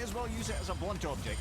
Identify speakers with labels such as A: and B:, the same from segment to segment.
A: as well use it as a blunt object.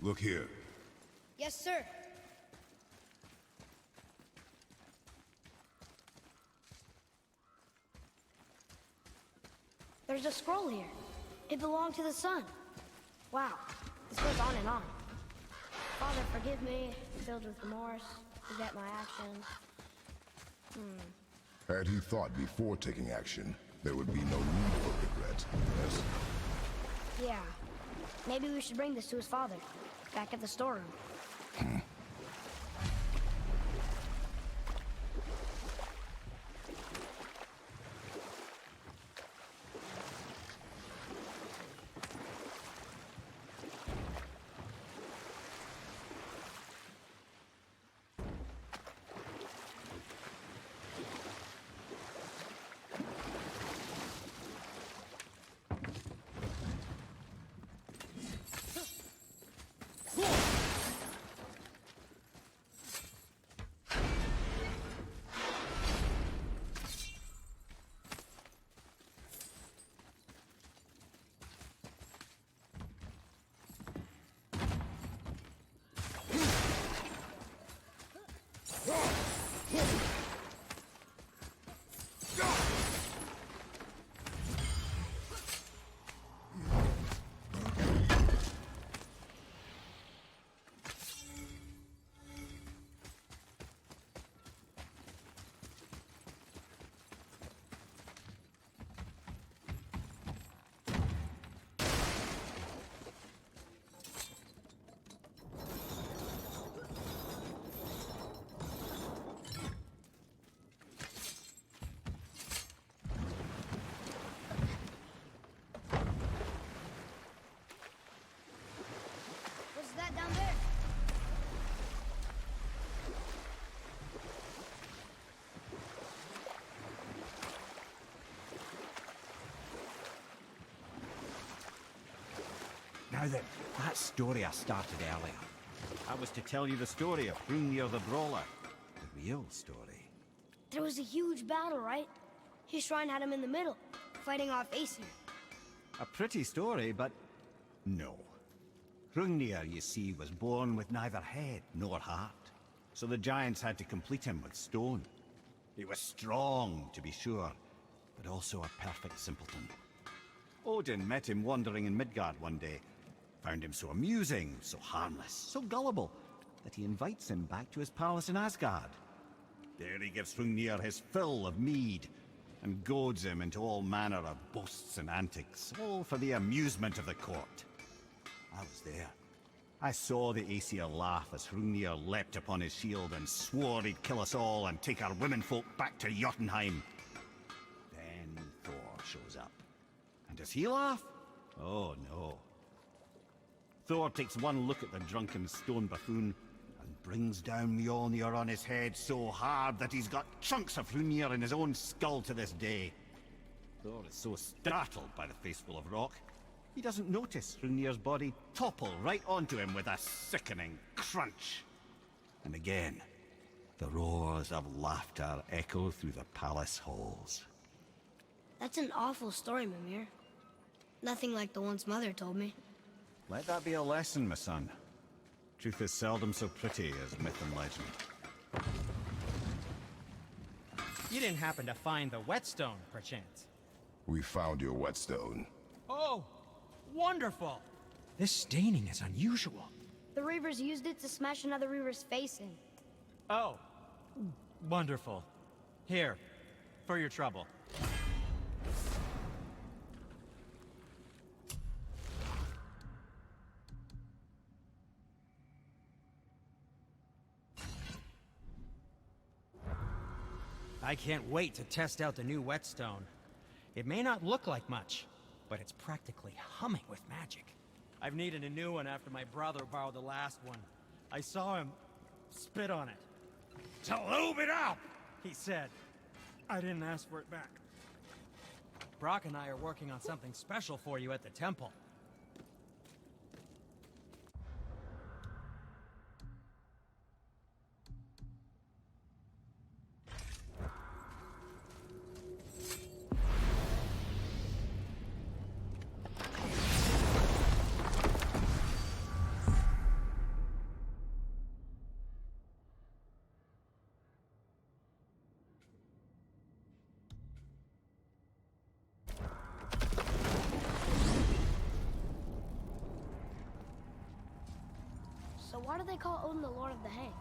B: Look here.
C: Yes, sir. There's a scroll here. It belonged to the sun. Wow, this goes on and on. Father, forgive me, filled with remorse, forget my actions.
B: Had he thought before taking action, there would be no need for regret, yes?
C: Yeah. Maybe we should bring this to his father, back at the storeroom. What's that down there?
A: Now then, that story I started earlier. I was to tell you the story of Hrungnir the Brawler. The real story.
C: There was a huge battle, right? His shrine had him in the middle, fighting off Aesir.
A: A pretty story, but no. Hrungnir, you see, was born with neither head nor heart. So the giants had to complete him with stone. He was strong, to be sure, but also a perfect simpleton. Odin met him wandering in Midgard one day, found him so amusing, so harmless, so gullible, that he invites him back to his palace in Asgard. There he gives Hrungnir his fill of mead, and goads him into all manner of boasts and antics, all for the amusement of the court. I was there. I saw the Aesir laugh as Hrungnir leapt upon his shield and swore he'd kill us all and take our womenfolk back to Jotunheim. Then Thor shows up. And does he laugh? Oh no. Thor takes one look at the drunken stone buffoon and brings down Mjolnir on his head so hard that he's got chunks of Hrungnir in his own skull to this day. Thor is so startled by the face full of rock, he doesn't notice Hrungnir's body topple right onto him with a sickening crunch. And again, the roars of laughter echo through the palace halls.
C: That's an awful story, Mimir. Nothing like the ones Mother told me.
A: Let that be a lesson, my son. Truth is seldom so pretty as myth and legend.
D: You didn't happen to find the whetstone, perchance?
B: We found your whetstone.
D: Oh, wonderful! This staining is unusual.
C: The Reavers used it to smash another Reaver's face in.
D: Oh, wonderful. Here, for your trouble. I can't wait to test out the new whetstone. It may not look like much, but it's practically humming with magic. I've needed a new one after my brother borrowed the last one. I saw him spit on it. "To lube it up," he said. I didn't ask for it back. Brock and I are working on something special for you at the temple.
C: So why do they call Odin the Lord of the Hang?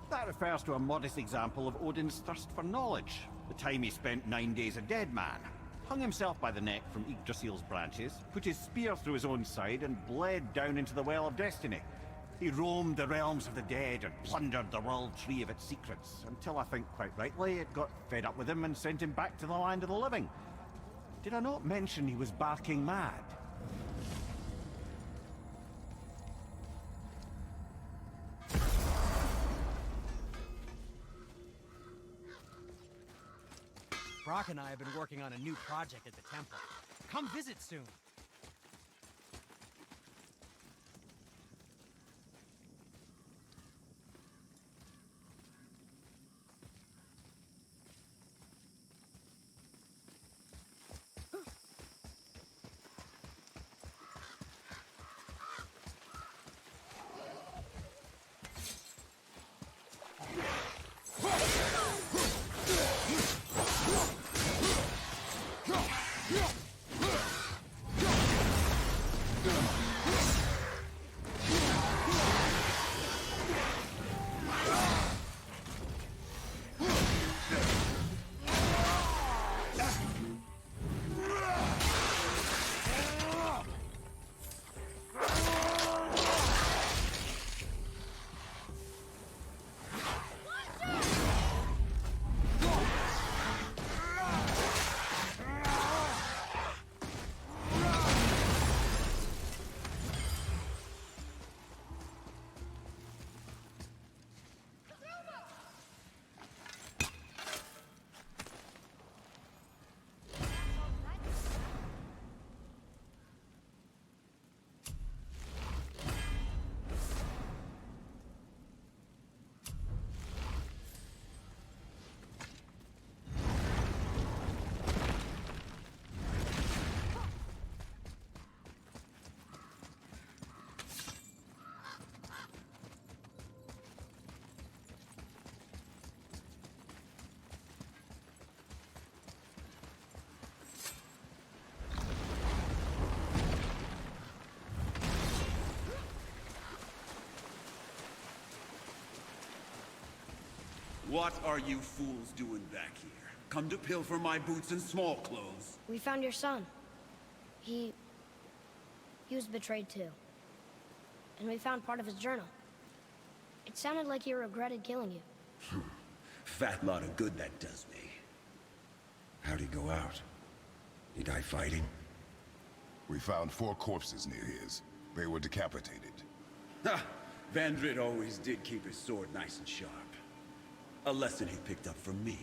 A: That refers to a modest example of Odin's thirst for knowledge. The time he spent 9 days a dead man. Hung himself by the neck from Yggdrasil's branches, put his spear through his own side and bled down into the Well of Destiny. He roamed the realms of the dead and plundered the world tree of its secrets, until I think quite rightly it got fed up with him and sent him back to the land of the living. Did I not mention he was barking mad?
D: Brock and I have been working on a new project at the temple. Come visit soon.
E: What are you fools doing back here? Come to pilfer my boots and small clothes?
C: We found your son. He was betrayed too. And we found part of his journal. It sounded like he regretted killing you.
E: Fat lot of good that does me. How'd he go out? He die fighting?
B: We found 4 corpses near his. They were decapitated.
E: Ha! Vandrid always did keep his sword nice and sharp. A lesson he picked up from me.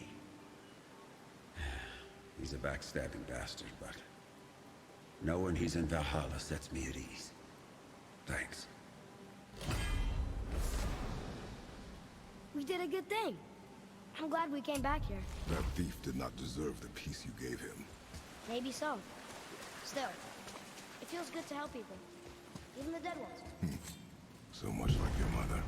E: He's a backstabbing bastard, but knowing he's in Valhalla sets me at ease. Thanks.
C: We did a good thing. I'm glad we came back here.
B: That thief did not deserve the peace you gave him.
C: Maybe so. Still, it feels good to help people. Even the dead ones.
B: So much like your mother.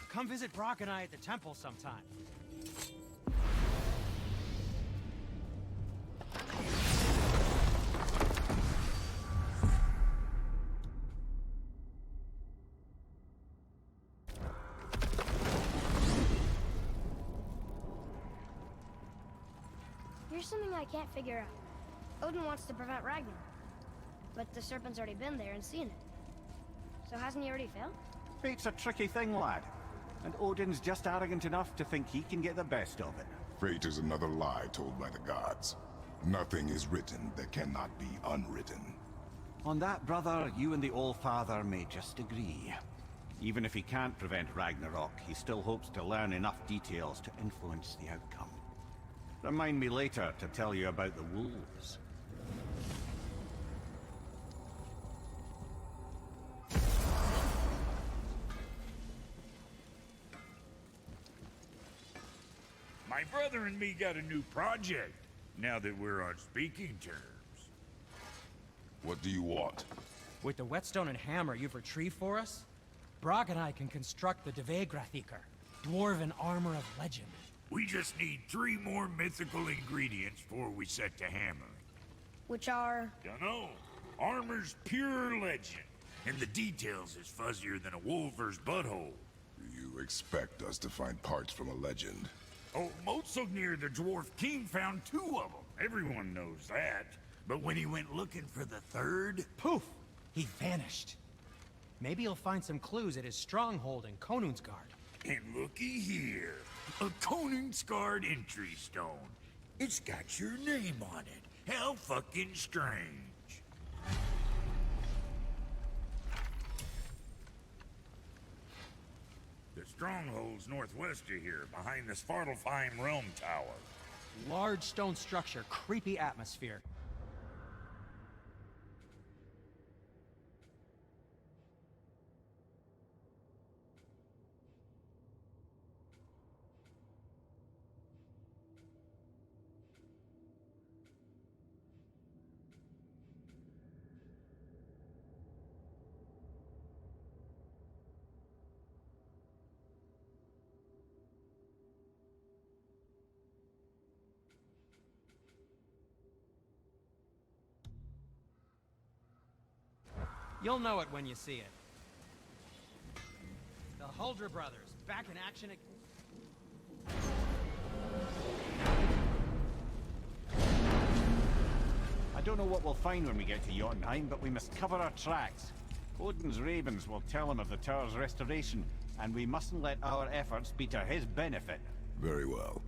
D: Come visit Brock and I at the temple sometime.
C: Here's something I can't figure out. Odin wants to prevent Ragnarok, but the serpent's already been there and seen it. So hasn't he already failed?
A: Fate's a tricky thing, lad. And Odin's just arrogant enough to think he can get the best of it.
B: Fate is another lie told by the gods. Nothing is written that cannot be unwritten.
A: On that, brother, you and the All-Father may just agree. Even if he can't prevent Ragnarok, he still hopes to learn enough details to influence the outcome. Remind me later to tell you about the wolves.
F: My brother and me got a new project, now that we're on speaking terms.
B: What do you want?
D: With the whetstone and hammer you've retrieved for us, Brock and I can construct the Dvegrathikr, dwarven armor of legend.
F: We just need 3 more mythical ingredients before we set to hammering.
C: Which are...
F: Dunno. Armor's pure legend, and the details is fuzzier than a wolver's butthole.
B: You expect us to find parts from a legend?
F: Oh, Motsognir the Dwarf King found 2 of them. Everyone knows that. But when he went looking for the 3rd...
D: Poof! He vanished. Maybe he'll find some clues at his stronghold in Konungsgard.
F: And looky here. A Konungsgard entry stone. It's got your name on it. How fucking strange. The stronghold's northwest of here, behind the Svartalfheim Realm Tower.
D: Large stone structure, creepy atmosphere. You'll know it when you see it. The Huldra brothers, back in action again.
A: don't know what we'll find when we get to Jotunheim, but we must cover our tracks. Odin's ravens will tell him of the tower's restoration, and we mustn't let our efforts be to his benefit.
B: Very well.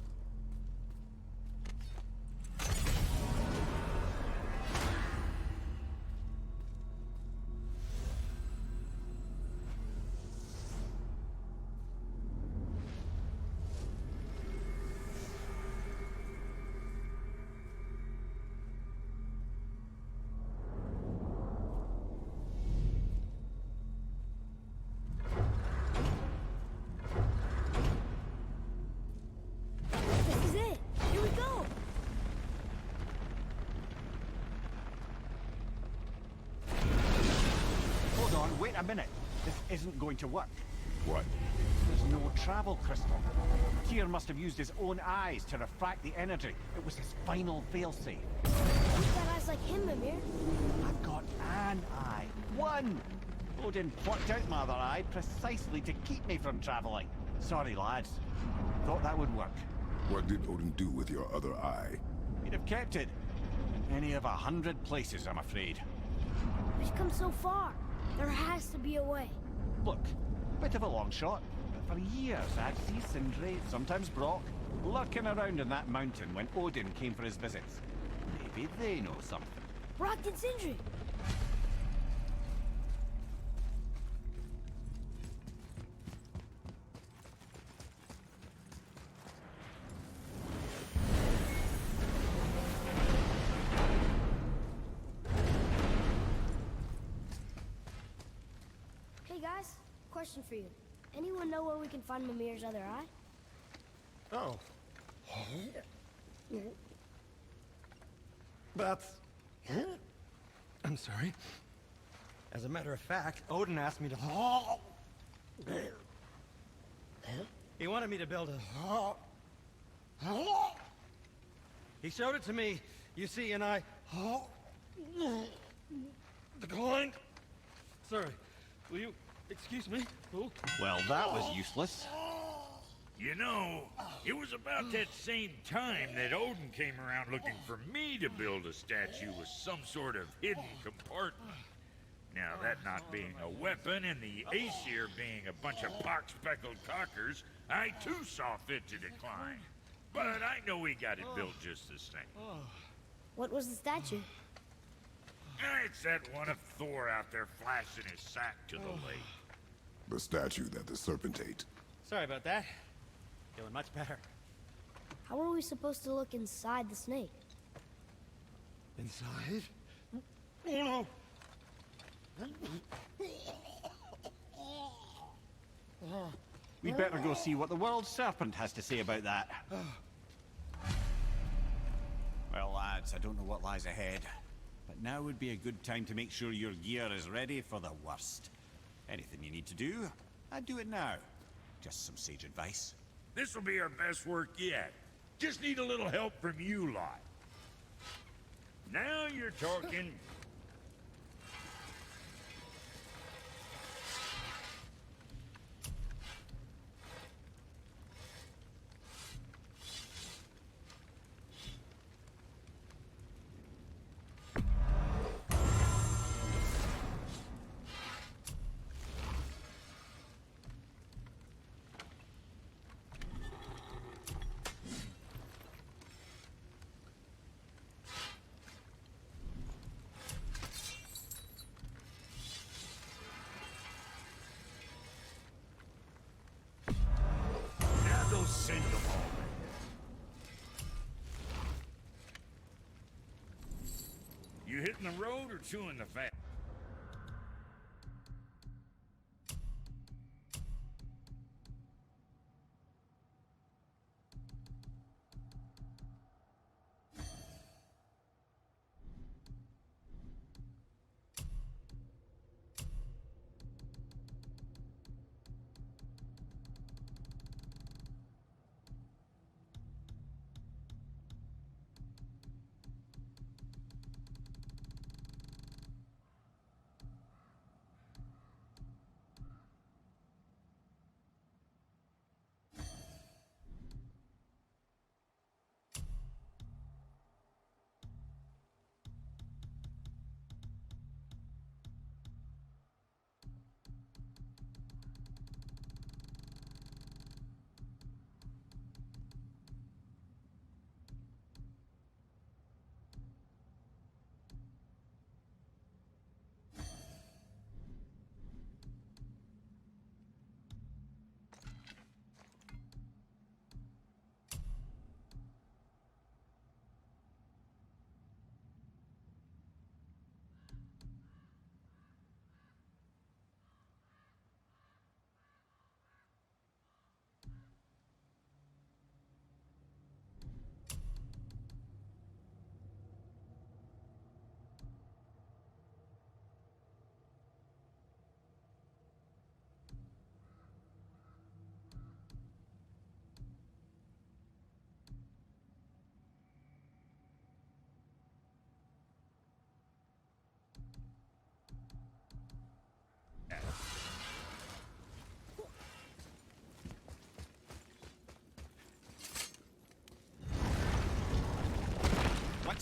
C: This is it. Here we go.
A: Hold on, wait a minute. This isn't going to work.
B: What?
A: There's no travel crystal. Tyr must have used his own eyes to refract the energy. It was his final failsafe.
C: You've got eyes like him, Mimir.
A: I've got an eye. One! Odin plucked out my other eye precisely to keep me from traveling. Sorry, lads. Thought that would work.
B: What did Odin do with your other eye?
A: He'd have kept it. In any of 100 places, I'm afraid.
C: We've come so far. There has to be a way.
A: Look, bit of a long shot, but for years I'd see Sindri, sometimes Brock, lurking around in that mountain when Odin came for his visits. Maybe they know something.
C: Brock and Sindri. Hey guys, question for you. Anyone know where we can find Mimir's other eye?
D: Oh. That's... I'm sorry. As a matter of fact, Odin asked me to... He wanted me to build a... He showed it to me, you see, and I... Declined. Sorry. Will you excuse me? Oh.
A: Well, that was useless.
F: You know, it was about that same time that Odin came around looking for me to build a statue with some sort of hidden compartment. Now, that not being a weapon and the Aesir being a bunch of pock-speckled cockers, I too saw fit to decline. But I know we got it built just the same.
C: What was the statue?
F: It's that one of Thor out there flashing his sack to the lake.
B: The statue that the serpent ate.
D: Sorry about that. Feeling much better.
C: How are we supposed to look inside the snake?
D: Inside? Oh no!
A: We'd better go see what the world serpent has to say about that. Well, lads, I don't know what lies ahead, but now would be a good time to make sure your gear is ready for the worst. Anything you need to do, I'd do it now. Just some sage advice.
F: This will be our best work yet. Just need a little help from you lot. Now you're talking. Now go send them all. You hitting the road or chewing the fat?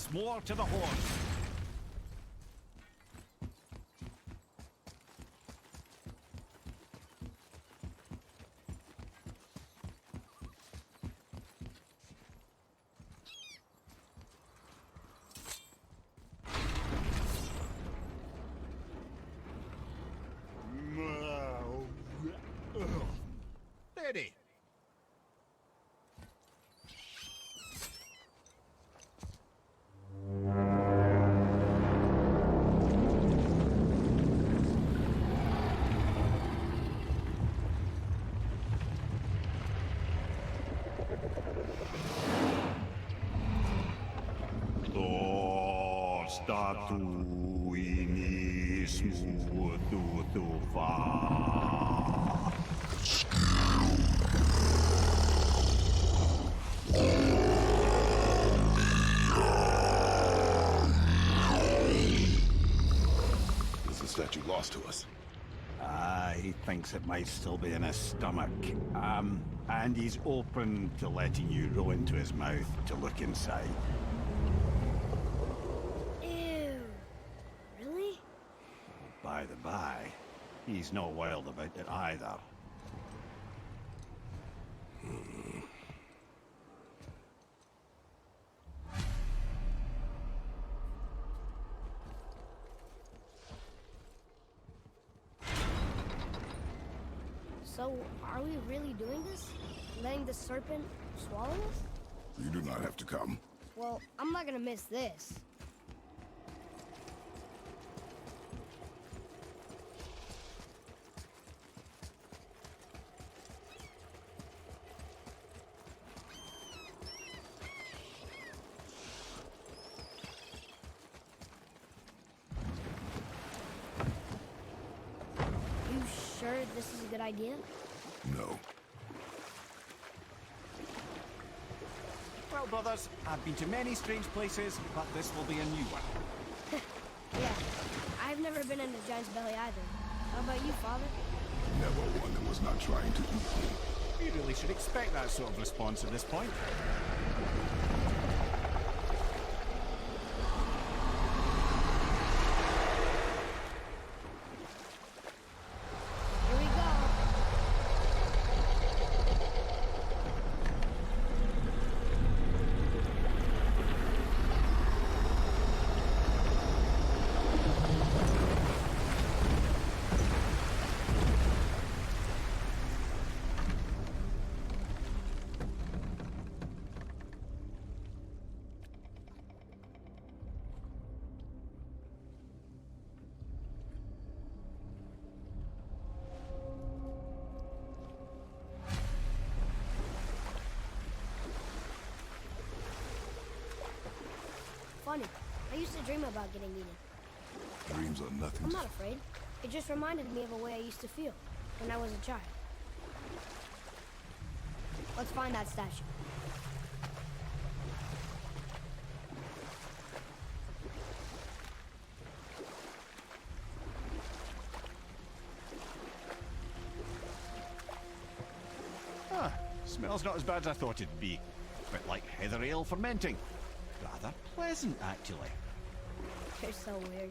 A: once more to the horse. Ready. Statu inis mutu fa.
B: Is the statue lost to us?
A: He thinks it might still be in his stomach. And he's open to letting you roll into his mouth to look inside.
C: Ew. Really?
A: By the by, he's not wild about it either.
C: So, are we really doing this? Letting the serpent swallow us?
B: You do not have to come.
C: Well, I'm not gonna miss this. You sure this is a good idea?
B: No.
A: Well, brothers, I've been to many strange places, but this will be a new one.
C: Yeah. I've never been in a giant's belly either. How about you, Father?
B: Never one that was not trying to eat me.
A: You really should expect that sort of response at this point.
C: Here we go. Funny. I used to dream about getting eaten.
B: Dreams are nothing
C: I'm
B: to...
C: not afraid. It just reminded me of a way I used to feel when I was a child. Let's find that statue.
A: Ah, smells not as bad as I thought it'd be. Bit like heather ale fermenting. Rather pleasant, actually.
C: You're so weird.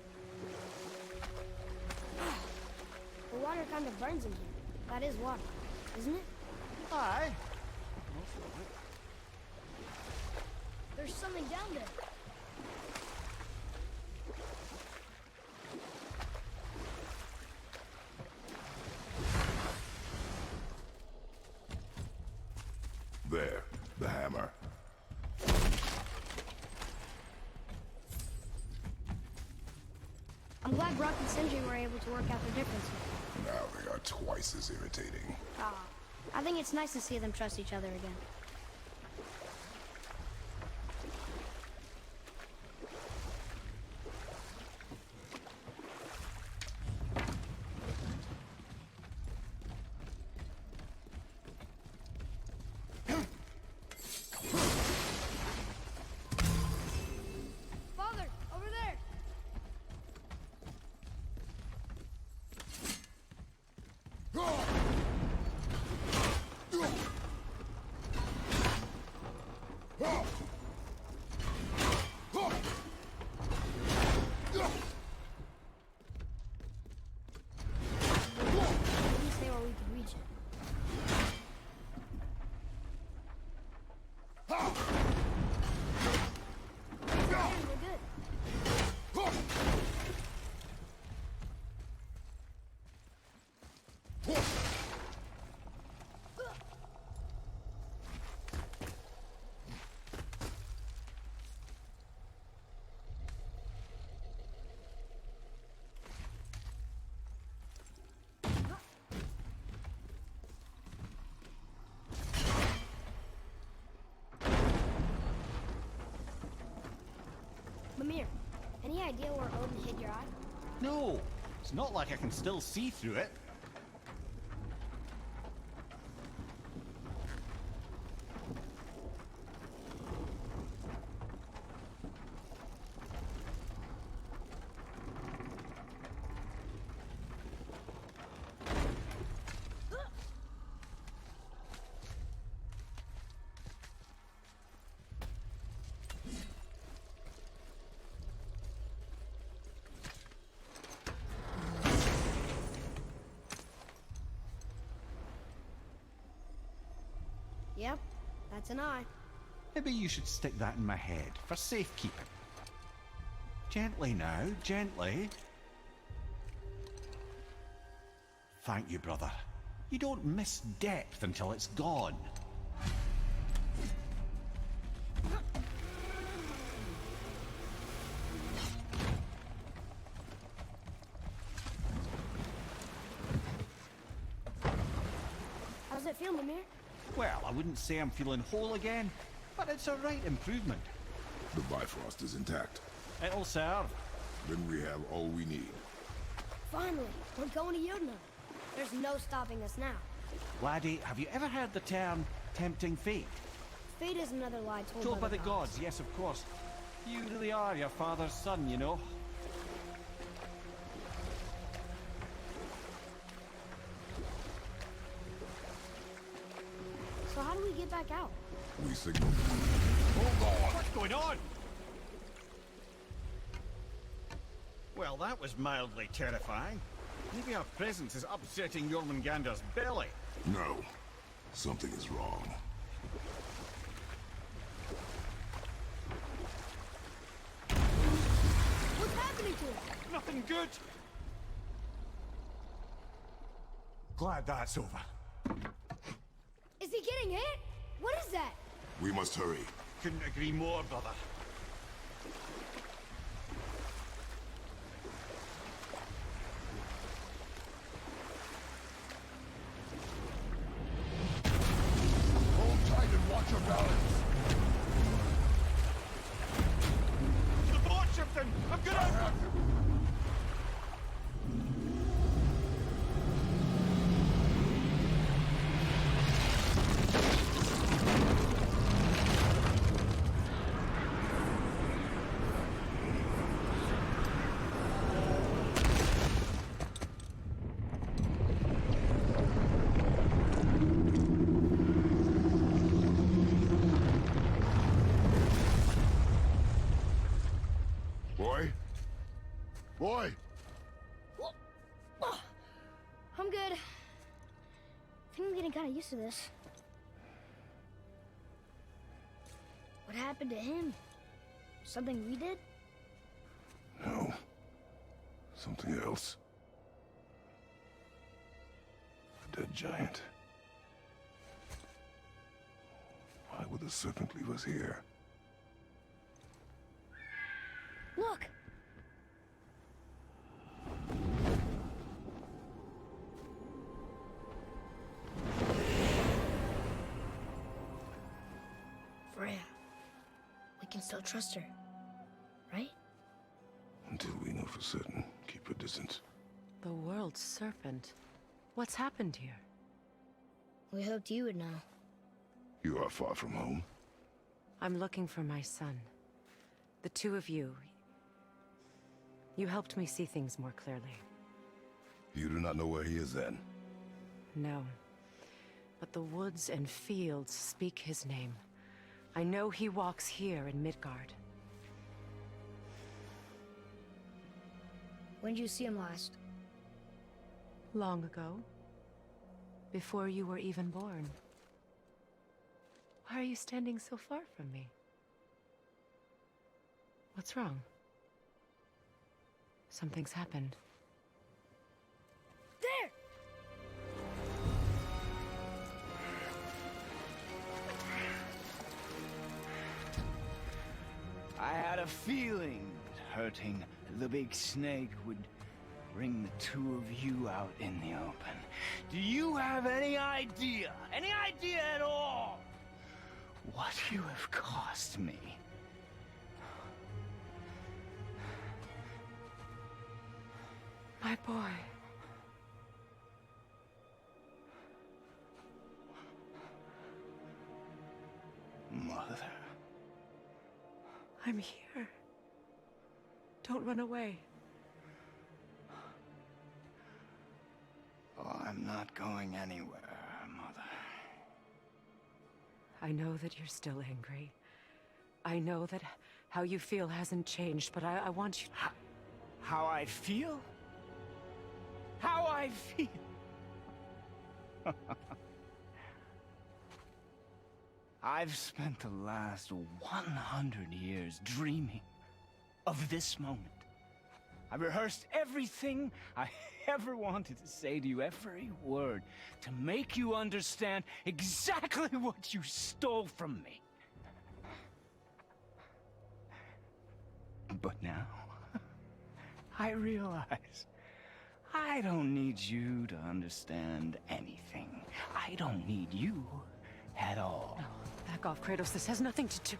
C: The water kind of burns in here. That is water, isn't it?
A: Aye.
C: There's something down there.
B: There, the hammer.
C: I'm glad Brock and Sindri were able to work out the difference here.
B: Now they are twice as irritating.
C: I think it's nice to see them trust each other again. Father, over there! Mimir, any idea where Odin hid your eye?
A: No, it's not like I can still see through it.
C: Yep, that's an eye.
A: Maybe you should stick that in my head for safekeeping. Gently now, gently. Thank you, brother. You don't miss depth until it's gone.
C: How's it feel, Mimir?
A: Well, I wouldn't say I'm feeling whole again, but it's a right improvement.
B: The Bifrost is intact.
A: It'll serve.
B: Then we have all we need.
C: Finally, we're going to Jotunheim. There's no stopping us now.
A: Laddie, have you ever heard the term tempting fate?
C: Fate is another lie
A: Told by the gods, yes, of course. You really are your father's son, you know.
C: So how do we get back out?
B: We signal. Hold on!
A: What's going on? Well, that was mildly terrifying. Maybe our presence is upsetting Jormungandr's belly.
B: No. Something is wrong.
C: What's happening to him?
A: Nothing good. Glad that's over.
C: Is he getting hit? What is that?
B: We must hurry.
A: Couldn't agree more, brother.
B: Hold tight and watch your balance.
A: The boat shifting! I'm gonna...
B: Boy? Boy!
C: I'm good. I think I'm getting kind of used to this. What happened to him? Something we did?
B: No. Something else. A dead giant. Why would the serpent leave us here?
C: Look! Freya. We can still trust her, right?
B: Until we know for certain, keep a distance.
G: The world's serpent. What's happened here?
C: We hoped you would know.
B: You are far from home.
G: I'm looking for my son. The two of you. You helped me see things more clearly.
B: You do not know where he is then?
G: No. But the woods and fields speak his name. I know he walks here in Midgard.
C: When did you see him last?
G: Long ago. Before you were even born. Why are you standing so far from me? What's wrong? Something's happened.
C: There!
H: I had a feeling that hurting the big snake would bring the two of you out in the open. Do you have any idea at all, what you have cost me?
G: My boy.
H: Mother.
G: I'm here. Don't run away.
H: Oh, I'm not going anywhere, Mother.
G: I know that you're still angry. I know that how you feel hasn't changed, but I want you...
H: How I feel? How I feel? I've spent the last 100 years dreaming of this moment. I rehearsed everything I ever wanted to say to you, every word, to make you understand exactly what you stole from me. But now, I realize I don't need you to understand anything. I don't need you at all.
G: No, back off, Kratos. This has nothing to do...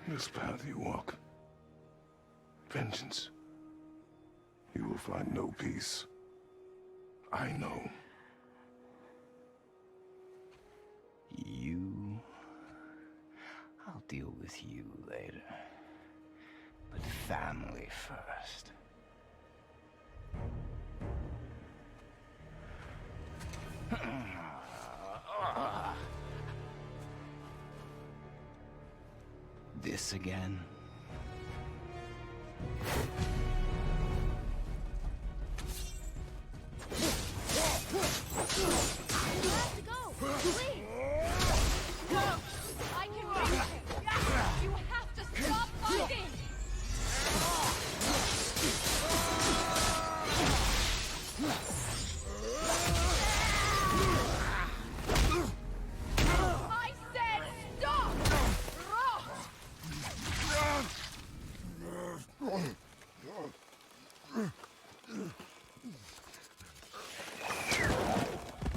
B: This path you walk, vengeance, you will find no peace. I know.
H: You... I'll deal with you later. But family first. This again?
C: You have to go! Please!